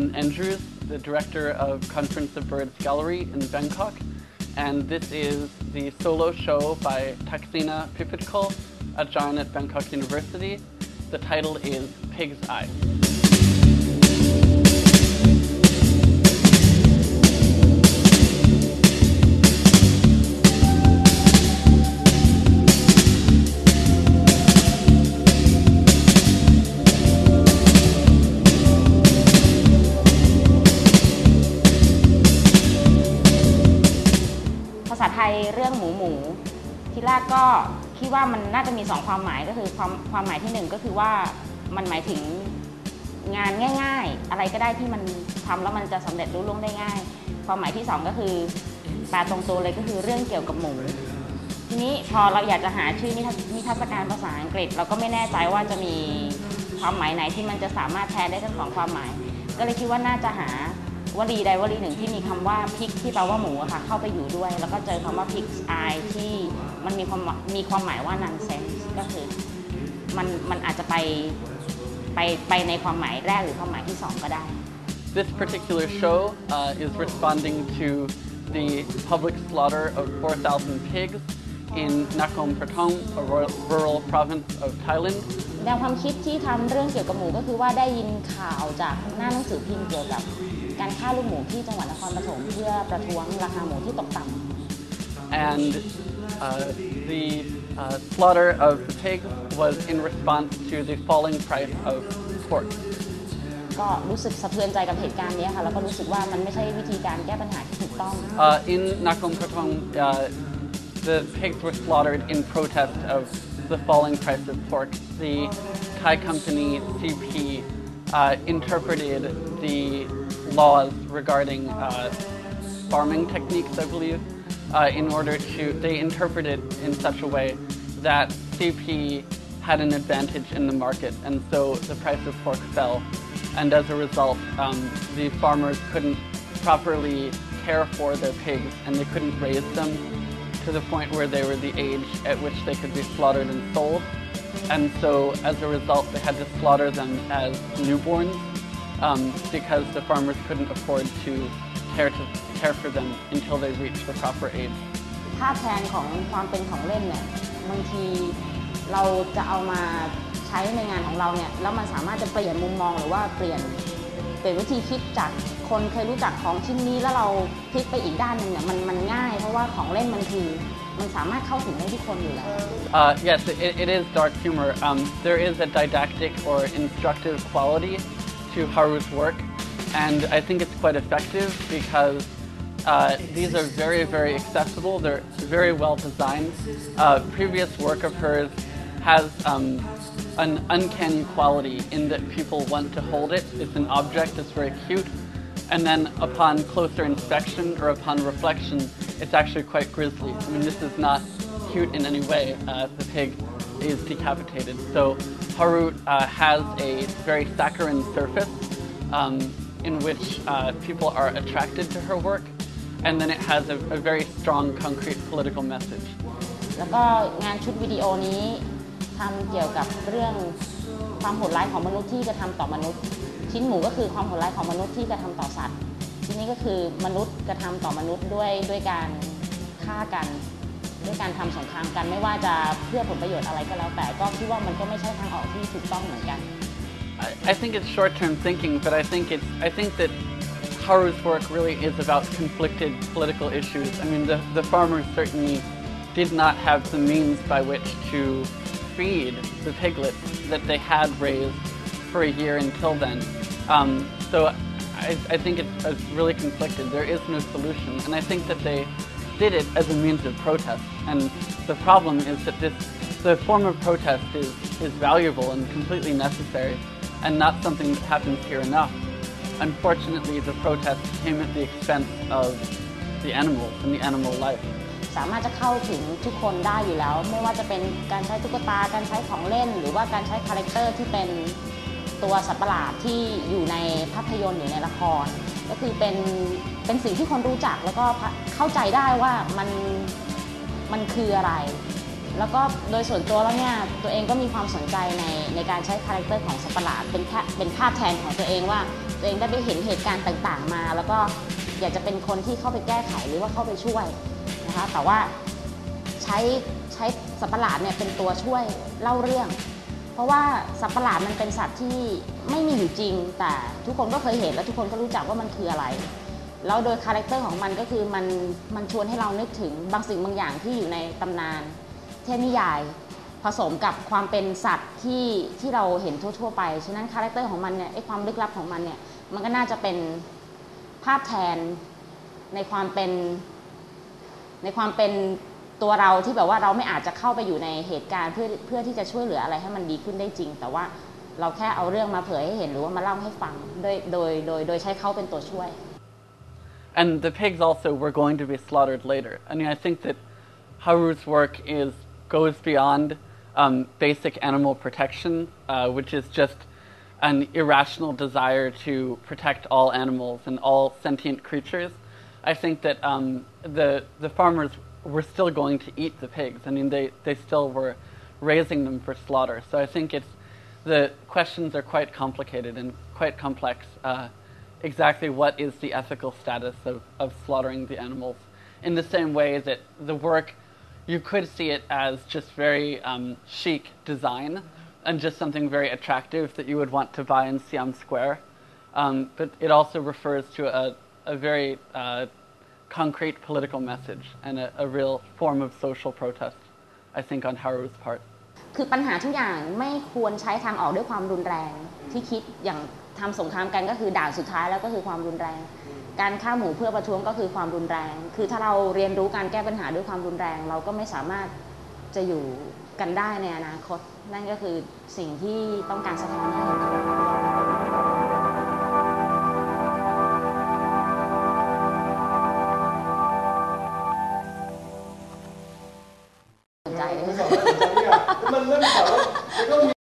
and Andrews, the director of Conference of Birds Gallery in Bangkok. And this is the solo show by Tuksina Pipitkuls, a John at Bangkok University. The title is Pig's Eye. ภาษาไทยเรื่องหมูทีแรกก็คิดว่ามันน่าจะมี2ความหมายก็คือความหมายที่1ก็คือว่ามันหมายถึงงานง่ายๆอะไรก็ได้ที่มันทำแล้วมันจะสำเร็จรุ่ล่วงได้ง่ายความหมายที่2ก็คือแปลตรงตัวเลยก็คือเรื่องเกี่ยวกับหมูทีนี้พอเราอยากจะหาชื่อนิทรรศการภาษาอังกฤษเราก็ไม่แน่ใจว่าจะมีความหมายไหนที่มันจะสามารถแทนได้ทั้ง2ความหมายก็เลยคิดว่าน่าจะหาวลีใดวลีหนึ่งที่มีคำว่าพิกที่แปลว่าหมูค่ะเข้าไปอยู่ด้วยแล้วก็เจอคำว่า pig's eye ที่มันมีความหมายว่า nonsense ก็คือมันอาจจะไปในความหมายแรกหรือความหมายที่2ก็ได้ This particular show is responding to the public slaughter of 4,000 pigs in Nakhon Pathom, a rural province of Thailand. แนวความคิดที่ทำเรื่องเกี่ยวกับหมูก็คือว่าได้ยินข่าวจากหน้าหนังสือพิมพ์เกี่ยวกับการฆ่าลูกหมูที่จังหวัดนครปฐมเพื่อประท้วงราคาหมูที่ตกต่ำ And the slaughter of the pigs was in response to the falling price of pork. ก็รู้สึกสะเทือนใจกับเหตุการณ์นี้ค่ะแล้วก็รู้สึกว่ามันไม่ใช่วิธีการแก้ปัญหาที่ถูกต้อง In Nakhon Pathom, the pigs were slaughtered in protest of the falling price of pork. The Thai company CP interpreted the laws regarding farming techniques, I believe, they interpreted in such a way that CP had an advantage in the market, and so the price of pork fell. And as a result, the farmers couldn't properly care for their pigs, and they couldn't raise them to the point where they were the age at which they could be slaughtered and sold. And so, as a result, they had to slaughter them as newborns because the farmers couldn't afford to care for them until they reached the proper age. ภาพแทนของความเป็นของเล่นเนี่ยบางทีเราจะเอามาใช้ในงานของเราเนี่ยแล้วมันสามารถจะเปลี่ยนมุมมองหรือว่าเปลี่ยนวิธีคิดจากคนเคยรู้จักของชิ้นนี้แล้วเราพลิกไปอีกด้านหนึ่งเนี่ยมันง่ายเพราะว่าของเล่นมันสามารถเข้าถึงได้ทุกคนอยู่แล้ว Yes, it is dark humor. There is a didactic or instructive quality to Haru's work, and I think it's quite effective because these are very, very accessible. They're very well designed. Previous work of hers has an uncanny quality in that people want to hold it. It's an object, it's very cute. And then upon closer inspection or upon reflection, it's actually quite grisly. I mean, this is not cute in any way. The pig is decapitated. So Haru has a very saccharine surface in which people are attracted to her work. And then it has a very strong, concrete political message. แล้วก็งานชุดวิดีโอนี้ทำเกี่ยวกับเรื่องความโหดร้ายของมนุษย์ที่กระทำต่อมนุษย์ชิ้นหมูก็คือความโหดร้ายของมนุษย์ที่กระทำต่อสัตว์ชิ้นนี้ก็คือมนุษย์กระทำต่อมนุษย์ด้วยการฆ่ากันด้วยการทำสงครามกันไม่ว่าจะเพื่อผลประโยชน์อะไรก็แล้วแต่ก็คิดว่ามันก็ไม่ใช่ทางออกที่ถูกต้องเหมือนกัน I think it's short-term thinking, but I think that Haru's work really is about conflicted political issues. I mean, the farmers certainly did not have the means by which to feed the piglets that they had raised for a year until then. So I think it's really conflicted. There is no solution, and I think that they did it as a means of protest. And the problem is that the form of protest is valuable and completely necessary, and not something that happens here enough. Unfortunately, the protest came at the expense of the animals and the animal life. สามารถจะเข้าถึงทุกคนได้อยู่แล้วไม่ว่าจะเป็นการใช้ตุ๊กตาการใช้ของเล่นหรือว่าการใช้คาแรคเตอร์ที่เป็นตัวสัตว์ประหลาดที่อยู่ในภาพยนตร์หรือในละครก็คือเป็นสิ่งที่คนรู้จักแล้วก็เข้าใจได้ว่ามันคืออะไร แล้วก็โดยส่วนตัวแล้วเนี่ยตัวเองก็มีความสนใจในการใช้คาแรคเตอร์ของสัตว์ประหลาดเป็นภาพแทนของตัวเองว่าตัวเองได้ไปเห็นเหตุการณ์ต่างๆมาแล้วก็อยากจะเป็นคนที่เข้าไปแก้ไขหรือว่าเข้าไปช่วยนะคะแต่ว่าใช้สัตว์ประหลาดเนี่ยเป็นตัวช่วยเล่าเรื่องเพราะว่าสัตว์ประหลาดมันเป็นสัตว์ที่ไม่มีอยู่จริงแต่ทุกคนก็เคยเห็นและทุกคนก็รู้จักว่ามันคืออะไรแล้วโดยคาแรคเตอร์ของมันก็คือมันชวนให้เรานึกถึงบางสิ่งบางอย่างที่อยู่ในตำนานเทพนิยายผสมกับความเป็นสัตว์ที่เราเห็นทั่วๆไปฉะนั้นคาแรคเตอร์ของมันเนี่ยความลึกลับของมันเนี่ยมันก็น่าจะเป็นภาพแทนในความเป็นตัวเราที่แบบว่าเราไม่อาจจะเข้าไปอยู่ในเหตุการณ์เพื่อที่จะช่วยเหลืออะไรให้มันดีขึ้นได้จริงแต่ว่าเราแค่เอาเรื่องมาเผยให้เห็นหรือว่ามาเล่าให้ฟังโดยใช้เขาเป็นตัวช่วย And the pigs also were going to be slaughtered later. I mean, I think that Haru's work goes beyond basic animal protection, which is just an irrational desire to protect all animals and all sentient creatures. I think that the farmers were still going to eat the pigs. I mean, they still were raising them for slaughter. So I think the questions are quite complicated and quite complex. Exactly what is the ethical status of slaughtering the animals. In the same way that the work, you could see it as just very chic design and just something very attractive that you would want to buy in Siam Square. But it also refers to a very concrete political message and a real form of social protest, I think, on Haru's part. คือปัญหาทุกอย่างไม่ควรใช้ทางออกด้วยความรุนแรงที่คิดอย่างทำสงครามกันก็คือด่านสุดท้ายแล้วก็คือความรุนแรงการฆ่าหมูเพื่อประท้วงก็คือความรุนแรงคือถ้าเราเรียนรู้การแก้ปัญหาด้วยความรุนแรงเราก็ไม่สามารถจะอยู่กันได้ในอนาคตนั่นก็คือสิ่งที่ต้องการสะท้อนให้เห็น